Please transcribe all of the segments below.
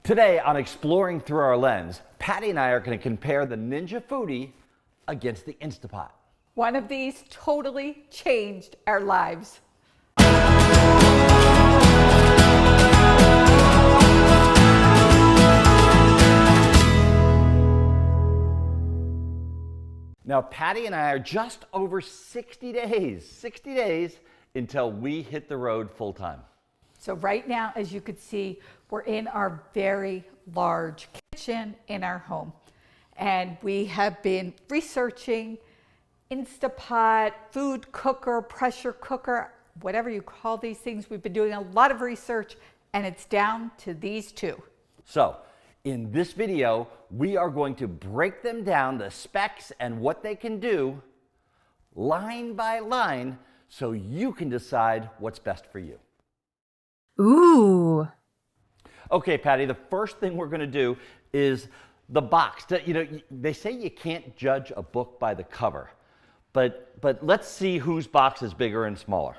Today on Exploring Through Our Lens, Patty and I are going to compare the Ninja Foodi against the Instapot. One of these totally changed our lives. Now, Patty and I are just over 60 days until we hit the road full time. So right now, as you could see, we're in our very large kitchen in our home. And we have been researching Instapot, food cooker, pressure cooker, whatever you call these things. We've been doing a lot of research and it's down to these two. So, in this video, we are going to break them down, the specs and what they can do, line by line, so you can decide what's best for you. Ooh. Okay, Patty, the first thing we're going to do is the box. You know, they say you can't judge a book by the cover, but let's see whose box is bigger and smaller.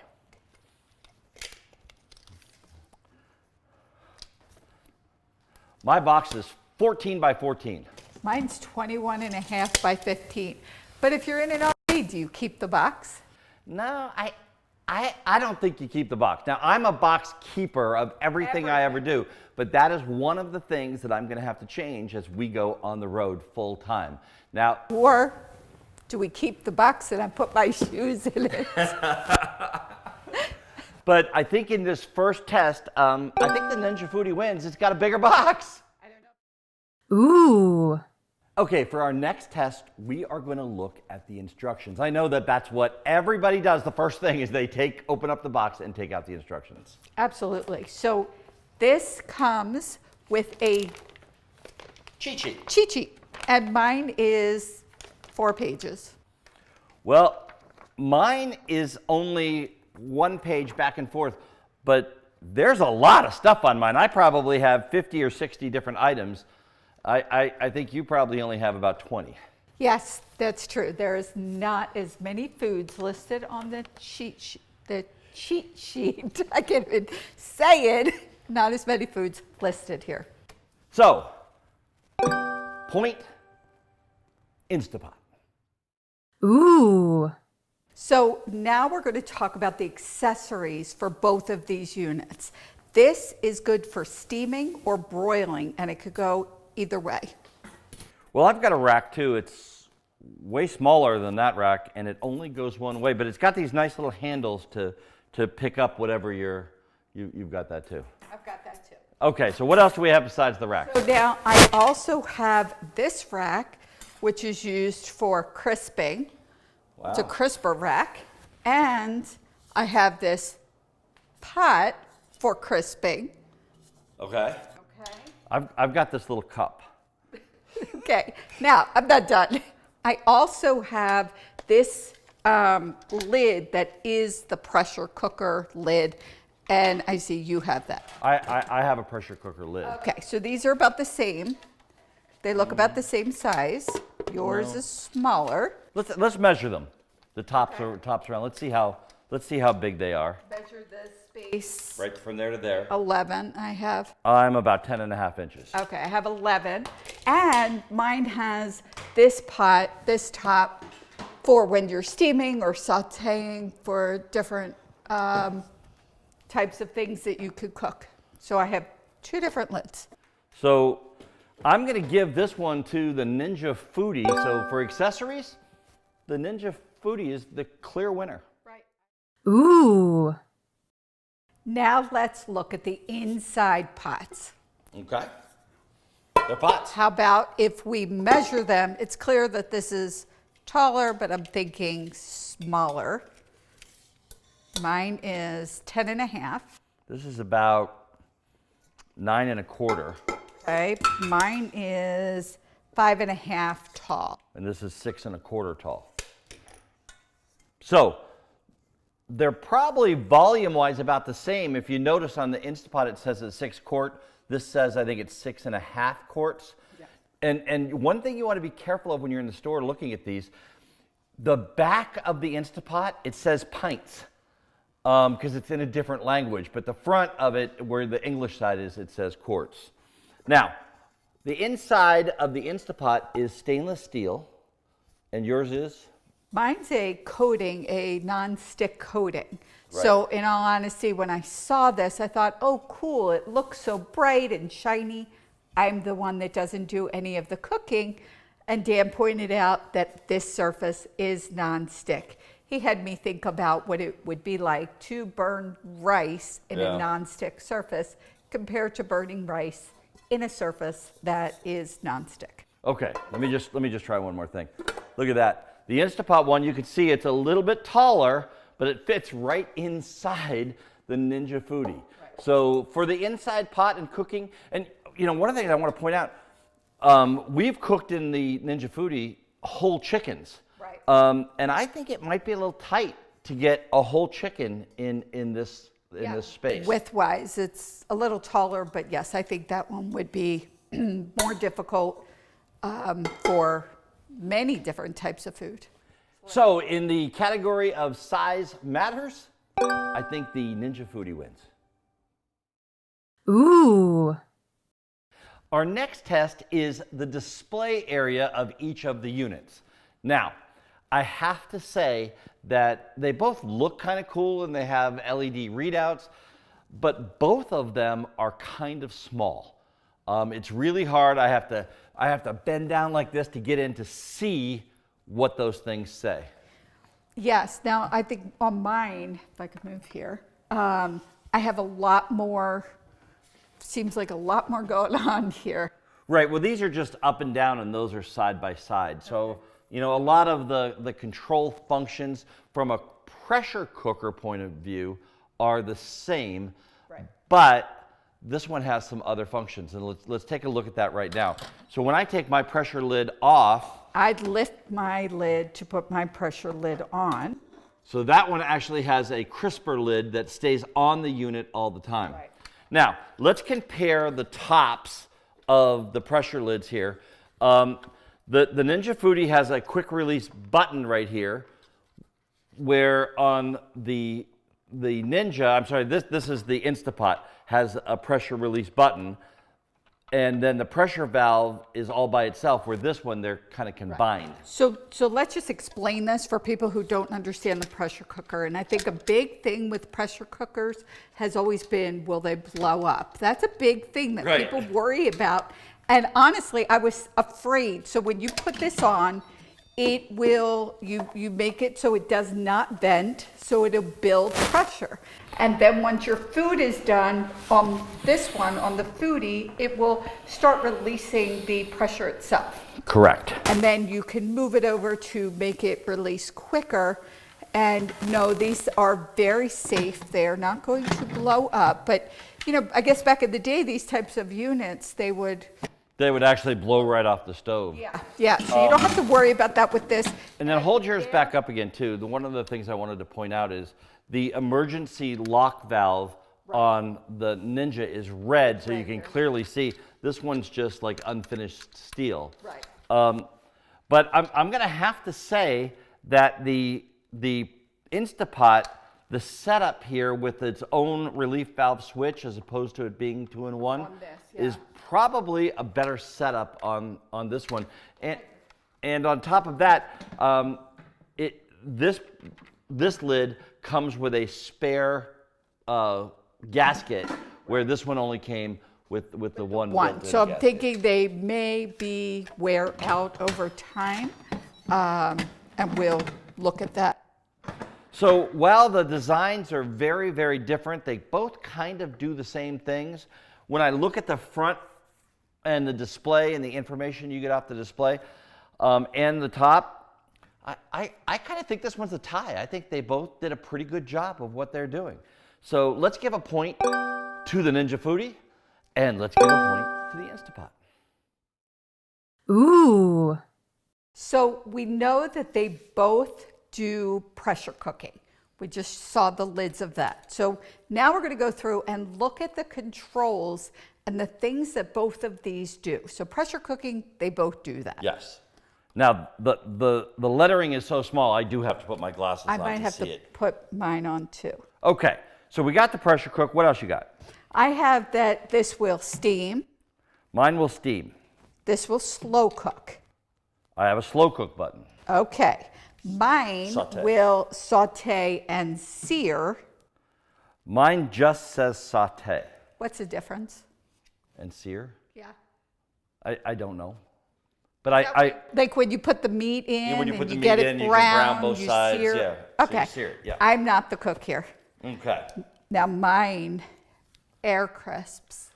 My box is 14 by 14. Mine's 21.5 by 15. But if you're in an RV, do you keep the box? No, I don't think you keep the box. Now, I'm a box keeper of everything I ever do, but that is one of the things that I'm going to have to change as we go on the road full time. Now, Or do we keep the box and I put my shoes in it? but I think in this first test, I think the Ninja Foodi wins. It's got a bigger box. I don't know. Ooh. Okay, for our next test, we are going to look at the instructions. I know that that's what everybody does. The first thing is they open up the box and take out the instructions. Absolutely. So this comes with a Cheat sheet. cheat sheet, and mine is 4 pages. Well, mine is only 1 page back and forth, but there's a lot of stuff on mine. I probably have 50 or 60 different items. I think you probably only have about 20. Yes, that's true. There is not as many foods listed on the cheat sheet. I can't even say it. Not as many foods listed here. So, point Instapot. Ooh. So now we're going to talk about the accessories for both of these units. This is good for steaming or broiling, and it could go either way. Well, I've got a rack too. It's way smaller than that rack, and it only goes one way, but it's got these nice little handles to pick up whatever you've got that too. I've got that too. Okay, so what else do we have besides the rack? So now I also have this rack, which is used for crisping. Wow. It's a crisper rack. And I have this pot for crisping. Okay. Okay. I've got this little cup. Okay, now I'm not done. I also have this lid that is the pressure cooker lid, and I see you have that. I have a pressure cooker lid. Okay, so these are about the same. They look about the same size. Yours is smaller. Let's measure them. The tops are around. Let's see how big they are. Measure the space. Right from there to there. 11 I have. I'm about 10.5 inches. Okay, I have 11. And mine has this pot, this top, for when you're steaming or sauteing for different types of things that you could cook. So I have 2 different lids. So I'm going to give this one to the Ninja Foodi. So for accessories, the Ninja Foodi is the clear winner. Right. Ooh. Now let's look at the inside pots. Okay. They're pots. How about if we measure them? It's clear that this is taller, but I'm thinking smaller. Mine is 10.5. This is about 9.25. Okay, mine is 5.5 tall. And this is 6.25 tall. So they're probably volume-wise about the same. If you notice on the Instapot, it says it's 6 quart. This says, I think it's 6.5 quarts. Yeah. And one thing you want to be careful of when you're in the store looking at these, the back of the Instapot, it says pints because it's in a different language. But the front of it, where the English side is, it says quarts. Now, the inside of the Instapot is stainless steel, and yours is? Mine's a coating, a non-stick coating. Right. So in all honesty, when I saw this, I thought, oh, cool, it looks so bright and shiny. I'm the one that doesn't do any of the cooking. And Dan pointed out that this surface is non-stick. He had me think about what it would be like to burn rice in a non-stick surface compared to burning rice in a surface that is non-stick. Okay, let me just try one more thing. Look at that. The Instapot one, you can see it's a little bit taller, but it fits right inside the Ninja Foodi. Right. So for the inside pot and cooking, and you know, one of the things I want to point out, we've cooked in the Ninja Foodi whole chickens. Right. And I think it might be a little tight to get a whole chicken in this space. Width-wise, it's a little taller, but yes, I think that one would be more difficult for many different types of food. So in the category of size matters, I think the Ninja Foodi wins. Ooh. Our next test is the display area of each of the units. Now, I have to say that they both look kind of cool and they have LED readouts, but both of them are kind of small. It's really hard. I have to bend down like this to get in to see what those things say. Yes, now I think on mine, if I could move here, I have a lot more, seems like a lot more going on here. Right, well these are just up and down and those are side by side. So, you know, a lot of the control functions from a pressure cooker point of view are the same, but this one has some other functions, and let's take a look at that right now. So when I take my pressure lid off, I'd lift my lid to put my pressure lid on. so that one actually has a crisper lid that stays on the unit all the time. Right. Now, let's compare the tops of the pressure lids here. The Ninja Foodi has a quick release button right here, where on the Ninja, I'm sorry, this is the Instapot, has a pressure release button, and then the pressure valve is all by itself, where this one, they're kind of combined. So let's just explain this for people who don't understand the pressure cooker. And I think a big thing with pressure cookers has always been, will they blow up? That's a big thing that people worry about. And honestly, I was afraid. So when you put this on, it will, you make it so it does not vent, so it'll build pressure. And then once your food is done on this one, on the Foodi, it will start releasing the pressure itself. Correct. And then you can move it over to make it release quicker. And no, these are very safe. They're not going to blow up. But, you know, I guess back in the day, these types of units, they would actually blow right off the stove. Yeah, so you don't have to worry about that with this. And then hold yours back up again too. One of the things I wanted to point out is the emergency lock valve on the Ninja is red, so you can clearly see. This one's just like unfinished steel. Right. But I'm gonna have to say that the Instapot, the setup here with its own relief valve switch as opposed to it being 2-in-1 is probably a better setup on this one. And on top of that, this lid comes with a spare gasket, where this one only came with the one. So I'm thinking they may be wear out over time, and we'll look at that. So while the designs are very, very different, they both kind of do the same things. When I look at the front and the display and the information you get off the display and the top, I kind of think this one's a tie. I think they both did a pretty good job of what they're doing. So let's give a point to the Ninja Foodi, and let's give a point to the Instapot. Ooh. So we know that they both do pressure cooking. We just saw the lids of that. So now we're going to go through and look at the controls and the things that both of these do. So pressure cooking, they both do that. Yes. Now, the lettering is so small, I do have to put my glasses on I might to have see to it. put mine on too. Okay, so we got the pressure cook. What else you got? I have that this will steam. Mine will steam. This will slow cook. I have a slow cook button. Okay. Mine Sauté. will saute and sear. Mine just says sauté. What's the difference? And sear? Yeah. I don't know. But I Like when you put the meat in when you and put the you meat get in, it you can brown, brown both you sides, sear. yeah. So you Okay. sear it, yeah. I'm not the cook here. okay. Now mine, air crisps.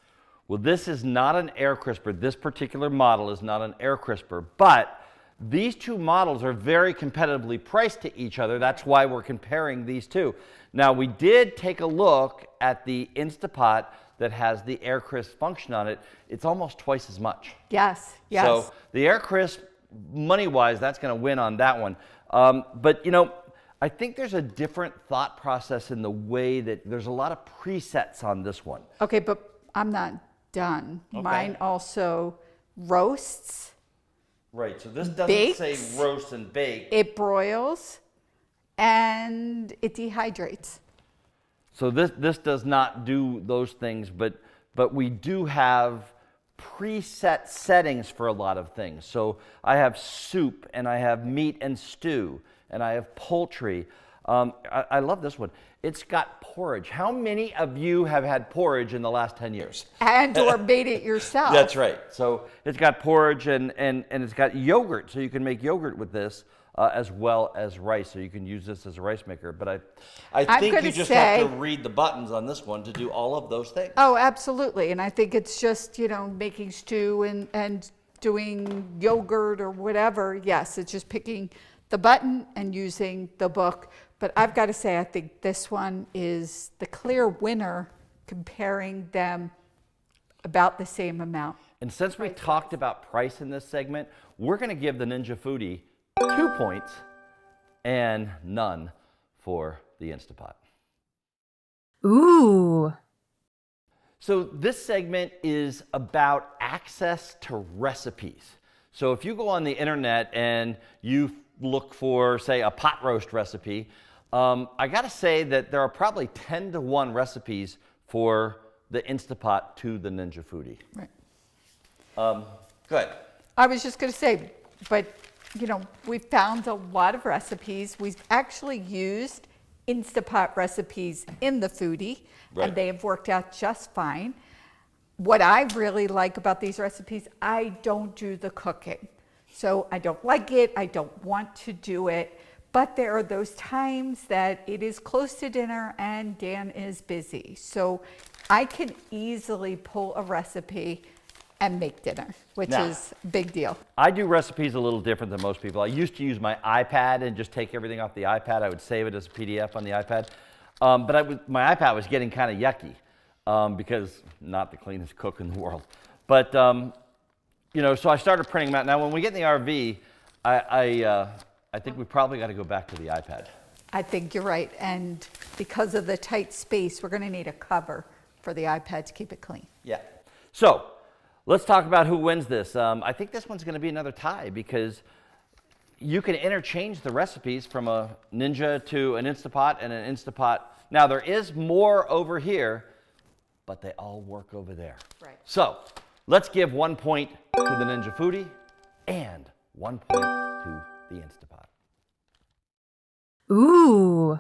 Well, this is not an air crisper. This particular model is not an air crisper, but these two models are very competitively priced to each other. That's why we're comparing these two. Now, we did take a look at the Instapot that has the air crisp function on it. It's almost twice as much. Yes, yes. So the air crisp, money-wise, that's going to win on that one. But you know, I think there's a different thought process in the way that there's a lot of presets on this one. Okay, but I'm not done. Okay. Mine also roasts, Right, so this doesn't Bakes. say roast and bake. it broils, and it dehydrates. So this does not do those things, but we do have preset settings for a lot of things. So I have soup, and I have meat and stew, and I have poultry. I love this one. It's got porridge. How many of you have had porridge in the last 10 years? And or made it yourself. That's right. So it's got porridge and it's got yogurt, so you can make yogurt with this as well as rice. So you can use this as a rice maker. But I think gonna you just say- have to read the buttons on this one to do all of those things. Oh, absolutely. And I think it's just, you know, making stew and doing yogurt or whatever. Yes, it's just picking the button and using the book. But I've got to say, I think this one is the clear winner, comparing them about the same amount. And since we talked about price in this segment, we're going to give the Ninja Foodi 2 points and none for the Instapot. Ooh. So this segment is about access to recipes. So if you go on the internet and you look for, say, a pot roast recipe, I got to say that there are probably 10 to 1 recipes for the Instapot to the Ninja Foodi. Right. Go ahead. I was just going to say, but, you know, we found a lot of recipes. We've actually used Instapot recipes in the Foodi, Right. and they have worked out just fine. What I really like about these recipes, I don't do the cooking. So I don't like it, I don't want to do it, but there are those times that it is close to dinner and Dan is busy. So I can easily pull a recipe and make dinner, which Now- is a big deal. I do recipes a little different than most people. I used to use my iPad and just take everything off the iPad. I would save it as a PDF on the iPad. But my iPad was getting kind of yucky because not the cleanest cook in the world. But, you know, so I started printing them out. Now, when we get in the RV, I think we probably got to go back to the iPad. I think you're right. And because of the tight space, we're going to need a cover for the iPad to keep it clean. Yeah. So let's talk about who wins this. I think this one's going to be another tie because you can interchange the recipes from a Ninja to an Instapot and an Instapot. Now, there is more over here, but they all work over there. Right. So let's give 1 point to the Ninja Foodi and 1 point to the Instapot. Ooh.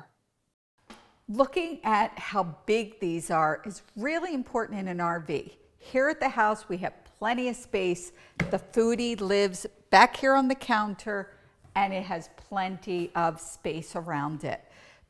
Looking at how big these are is really important in an RV. Here at the house, we have plenty of space. The Foodi lives back here on the counter, and it has plenty of space around it.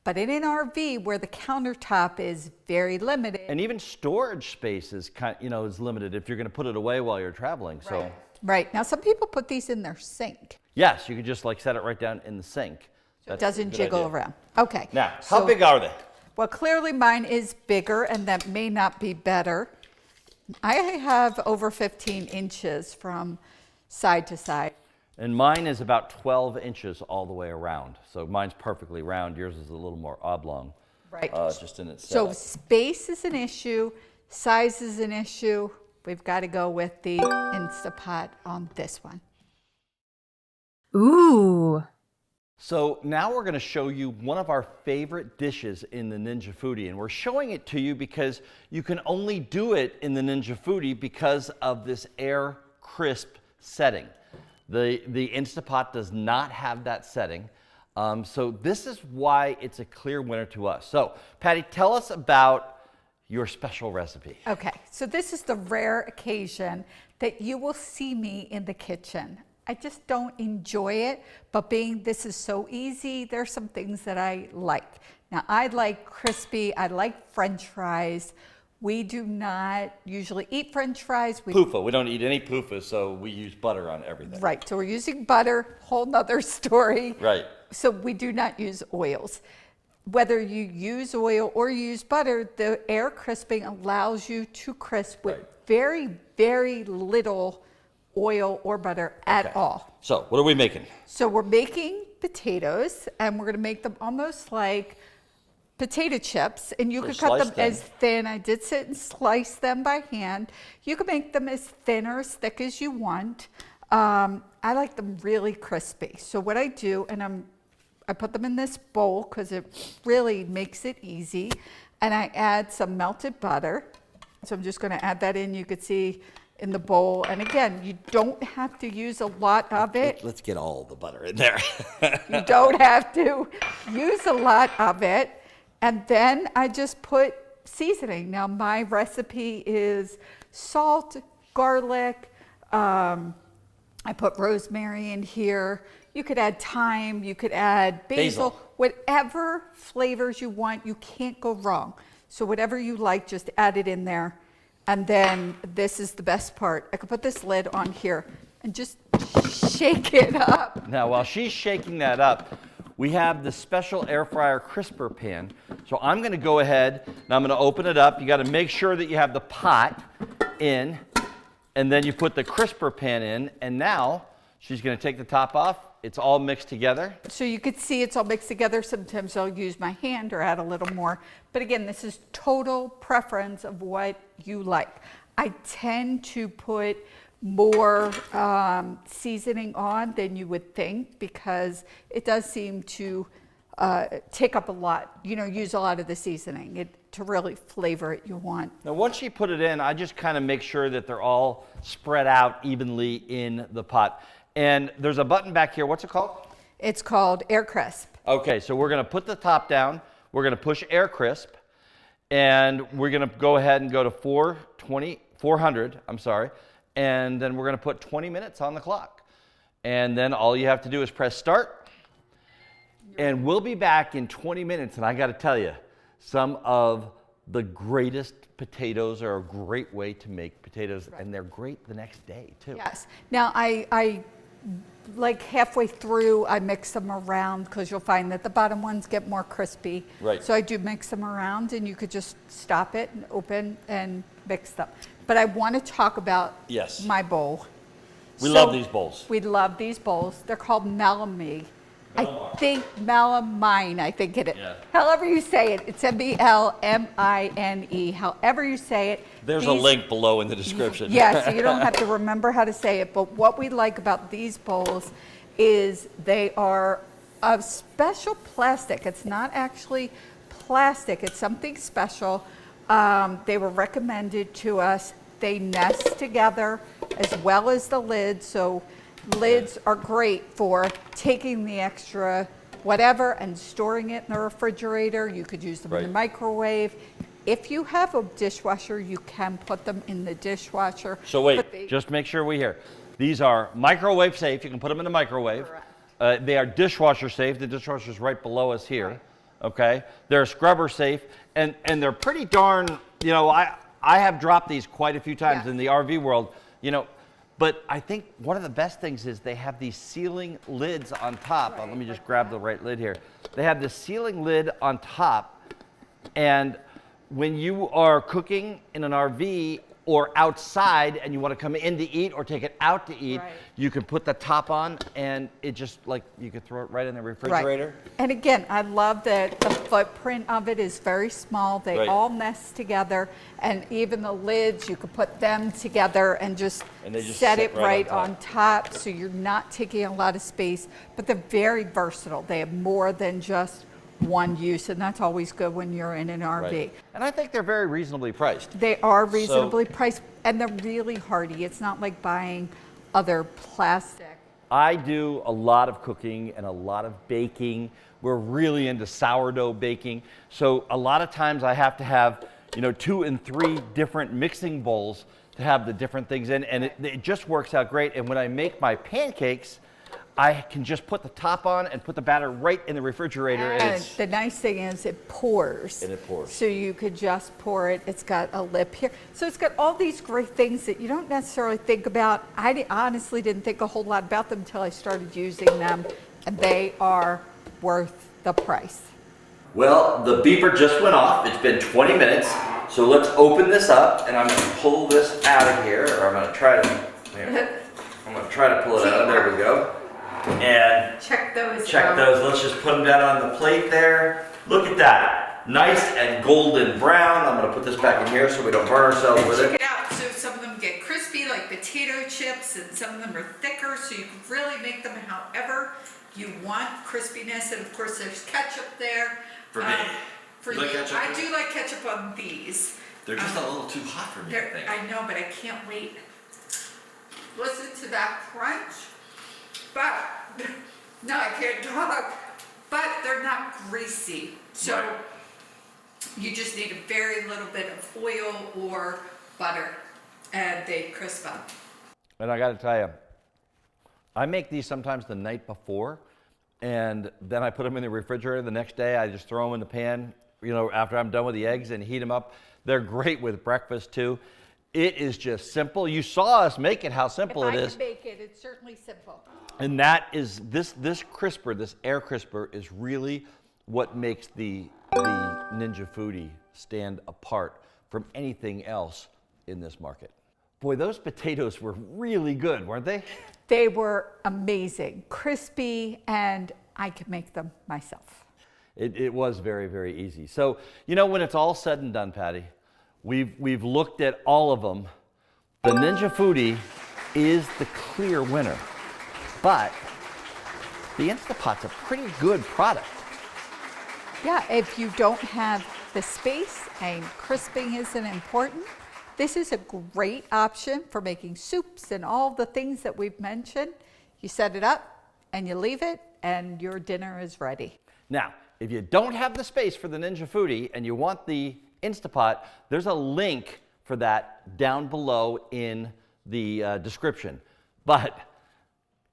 But in an RV where the countertop is very limited. And even storage space is is limited if you're going to put it away while you're traveling. So Right. Now, some people put these in their sink. yes, you could just like set it right down in the sink. So it That's a doesn't good jiggle idea. around. Okay. Now, how big are they? Well, clearly mine is bigger, and that may not be better. I have over 15 inches from side to side. And mine is about 12 inches all the way around. So mine's perfectly round. Yours is a little more oblong. Right. Just in its So setup. space is an issue, size is an issue. We've got to go with the Instapot on this one. Ooh. So now we're going to show you one of our favorite dishes in the Ninja Foodi, and we're showing it to you because you can only do it in the Ninja Foodi because of this air crisp setting. The Instapot does not have that setting, so this is why it's a clear winner to us. So Patty, tell us about your special recipe. Okay, so this is the rare occasion that you will see me in the kitchen. I just don't enjoy it, but being this is so easy, there's some things that I like. Now, I like crispy, I like French fries. We do not usually eat French fries. Poofa, we don't eat any poofa, so we use butter on everything. Right, so we're using butter, whole nother story. Right. So we do not use oils. Whether you use oil or you use butter, the air crisping allows you to crisp with very, very little oil or butter at all. So what are we making? So we're making potatoes, and we're going to make them almost like potato chips, and you could cut them as thin. I did sit and slice them by hand. You can make them as thin or as thick as you want. I like them really crispy. So what I do, and I put them in this bowl because it really makes it easy, and I add some melted butter. So I'm just going to add that in. You could see in the bowl, and again, you don't have to use a lot of it. Let's get all the butter in there. You don't have to use a lot of it. And then I just put seasoning. Now my recipe is salt, garlic, I put rosemary in here. You could add thyme, you could add basil, whatever flavors you want, you can't go wrong. So whatever you like, just add it in there. And then this is the best part. I could put this lid on here and just shake it up. Now, while she's shaking that up, we have the special air fryer crisper pan. So I'm going to go ahead and I'm going to open it up. You got to make sure that you have the pot in, and then you put the crisper pan in, and now she's going to take the top off. It's all mixed together. So you could see it's all mixed together. Sometimes I'll use my hand or add a little more. But again, this is total preference of what you like. I tend to put more seasoning on than you would think because it does seem to take up a lot, use a lot of the seasoning to really flavor it you want. Now, once you put it in, I just kind of make sure that they're all spread out evenly in the pot. And there's a button back here. What's it called? It's called Air Crisp. Okay, so we're going to put the top down. We're going to push Air Crisp. And we're going to go ahead and go to 400, and then we're going to put 20 minutes on the clock. And then all you have to do is press start. And we'll be back in 20 minutes. And I got to tell you, some of the greatest potatoes are a great way to make potatoes, and they're great the next day, too. Yes. Now, I like halfway through, I mix them around because you'll find that the bottom ones get more crispy. Right. So I do mix them around, and you could just stop it and open and mix them. But I want to talk about my bowl. We love these bowls. We love these bowls. They're called melamine. I think melamine, I think it is. Yeah. However you say it, it's M-E-L-M-I-N-E. However you say it. There's a link below in the description. Yeah, so you don't have to remember how to say it. But what we like about these bowls is they are of special plastic. It's not actually plastic. It's something special. They were recommended to us. They nest together as well as the lid. So lids are great for taking the extra whatever and storing it in the refrigerator. You could use them in the microwave. If you have a dishwasher, you can put them in the dishwasher. So wait, just make sure we hear. These are microwave safe. You can put them in the microwave. They are dishwasher safe. The dishwasher is right below us here. Okay, they're scrubber safe, and they're pretty darn. I have dropped these quite a few times in the RV world. But I think one of the best things is they have these sealing lids on top. Let me just grab the right lid here. They have this sealing lid on top, and when you are cooking in an RV or outside and you want to come in to eat or take it out to eat, Right. you can put the top on and it just like, you could throw it right in the refrigerator. Right. And again, I love that the footprint of it is very small. They Right. all nest together, and even the lids, you could put them together and just, And they just set sit it right on right on top, so you're not taking a lot of space. But they're very versatile. They have more than just one use, and that's always good when you're in an RV. Right. And I think they're very reasonably priced. They are reasonably priced, and they're really hardy. It's not like buying other plastic. I do a lot of cooking and a lot of baking. We're really into sourdough baking. So a lot of times I have to have, 2 and 3 different mixing bowls to have the different things in, and it just works out great. And when I make my pancakes, I can just put the top on and put the batter right in the refrigerator. And the nice thing is it pours. And it pours. So you could just pour it. It's got a lip here. So it's got all these great things that you don't necessarily think about. I honestly didn't think a whole lot about them until I started using them, and they are worth the price. Well, the beeper just went off. It's been 20 minutes. So let's open this up, and I'm going to pull this out of here, or I'm going to try to pull it out. There we go. And Check those check out. those. Let's just put them down on the plate there. Look at that. Nice and golden brown. I'm going to put this back in here so we don't burn ourselves with Check it. it out. So some of them get crispy like potato chips, and some of them are thicker, so you can really make them however you want crispiness. And of course there's ketchup there. For me. For You you. like ketchup? I do like ketchup on these. They're just a little too hot for me, I think. I know, but I can't wait. Listen to that crunch. But, no, I can't talk. But they're not greasy. So Right. you just need a very little bit of oil or butter, and they crisp up. And I got to tell you, I make these sometimes the night before, and then I put them in the refrigerator. The next day, I just throw them in the pan, after I'm done with the eggs, and heat them up. They're great with breakfast too. It is just simple. You saw us make it, how simple it is. If I can make it, it's certainly simple. And that is, this crisper, this air crisper is really what makes the Ninja Foodi stand apart from anything else in this market. Boy, those potatoes were really good, weren't they? They were amazing, crispy, and I could make them myself. It was very, very easy. So, when it's all said and done, Patty, we've looked at all of them. The Ninja Foodi is the clear winner, but the Instapot's a pretty good product. Yeah, if you don't have the space and crisping isn't important, this is a great option for making soups and all the things that we've mentioned. You set it up and you leave it, and your dinner is ready. Now, if you don't have the space for the Ninja Foodi and you want the Instapot, there's a link for that down below in the description. But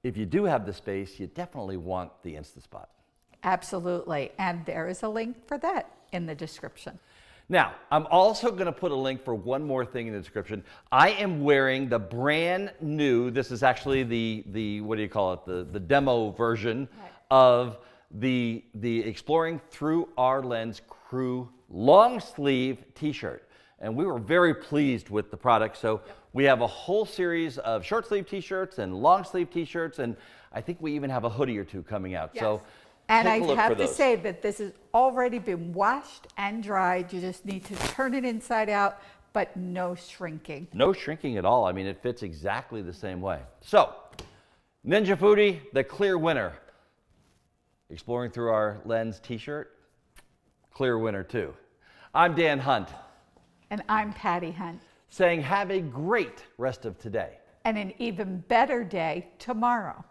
if you do have the space, you definitely want the Instapot. Absolutely, and there is a link for that in the description. Now, I'm also going to put a link for one more thing in the description. I am wearing the brand new, this is actually the what do you call it, the demo version of the Exploring Through Our Lens Crew long sleeve t-shirt. And we were very pleased with the product. So we have a whole series of short sleeve t-shirts and long sleeve t-shirts, and I think we even have a hoodie or two coming out. Yes. So And take I a look have for to those. say that this has already been washed and dried. You just need to turn it inside out, but no shrinking. No shrinking at all. I mean, it fits exactly the same way. So, Ninja Foodi, the clear winner. Exploring Through Our Lens t-shirt, clear winner too. I'm Dan Hunt, And I'm Patty Hunt. saying have a great rest of today. And an even better day tomorrow.